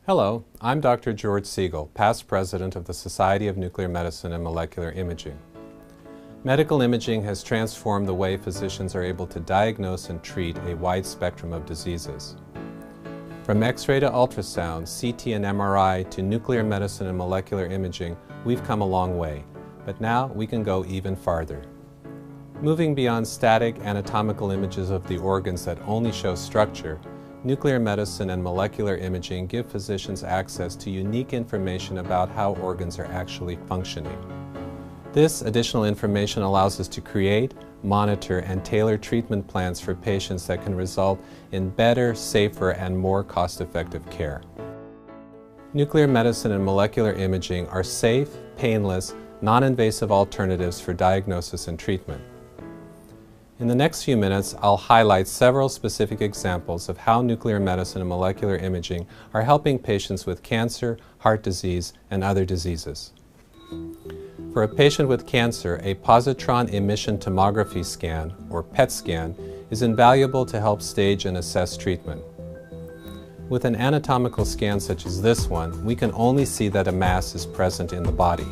Hello, I'm Dr. George Siegel, past president of the Society of Nuclear Medicine and Molecular Imaging. Medical imaging has transformed the way physicians are able to diagnose and treat a wide spectrum of diseases. From X-ray to ultrasound, CT and MRI to nuclear medicine and molecular imaging, we've come a long way, but now we can go even farther. Moving beyond static anatomical images of the organs that only show structure, nuclear medicine and molecular imaging give physicians access to unique information about how organs are actually functioning. This additional information allows us to create, monitor, and tailor treatment plans for patients that can result in better, safer, and more cost-effective care. Nuclear medicine and molecular imaging are safe, painless, non-invasive alternatives for diagnosis and treatment. In the next few minutes, I'll highlight several specific examples of how nuclear medicine and molecular imaging are helping patients with cancer, heart disease, and other diseases. For a patient with cancer, a positron emission tomography scan, or PET scan, is invaluable to help stage and assess treatment. With an anatomical scan such as this one, we can only see that a mass is present in the body.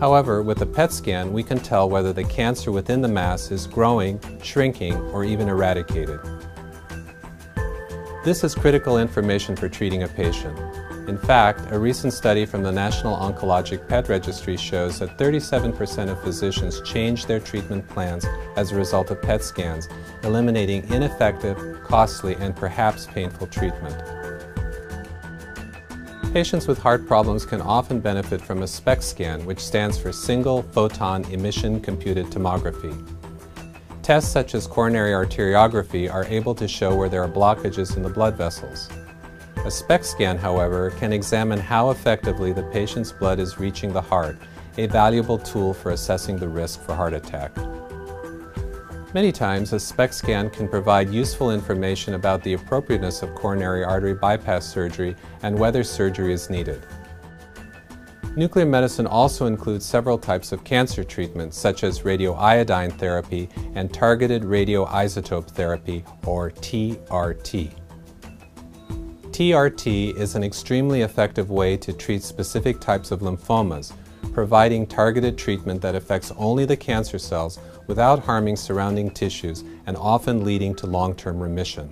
However, with a PET scan, we can tell whether the cancer within the mass is growing, shrinking, or even eradicated. This is critical information for treating a patient. In fact, a recent study from the National Oncologic PET Registry shows that 37% of physicians change their treatment plans as a result of PET scans, eliminating ineffective, costly, and perhaps painful treatment. Patients with heart problems can often benefit from a SPECT scan, which stands for Single Photon Emission Computed Tomography. Tests such as coronary arteriography are able to show where there are blockages in the blood vessels. A SPECT scan, however, can examine how effectively the patient's blood is reaching the heart, a valuable tool for assessing the risk for heart attack. Many times, a SPECT scan can provide useful information about the appropriateness of coronary artery bypass surgery and whether surgery is needed. Nuclear medicine also includes several types of cancer treatments, such as radioiodine therapy and targeted radioisotope therapy, or TRT. TRT is an extremely effective way to treat specific types of lymphomas, providing targeted treatment that affects only the cancer cells without harming surrounding tissues and often leading to long-term remission.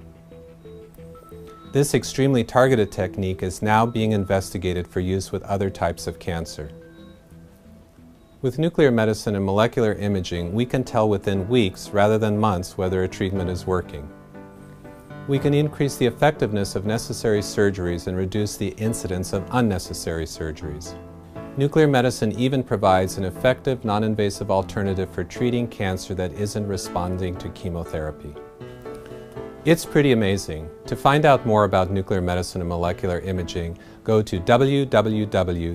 This extremely targeted technique is now being investigated for use with other types of cancer. With nuclear medicine and molecular imaging, we can tell within weeks rather than months whether a treatment is working. We can increase the effectiveness of necessary surgeries and reduce the incidence of unnecessary surgeries. Nuclear medicine even provides an effective, non-invasive alternative for treating cancer that isn't responding to chemotherapy. It's pretty amazing. To find out more about nuclear medicine and molecular imaging, go to www.snmmi.org.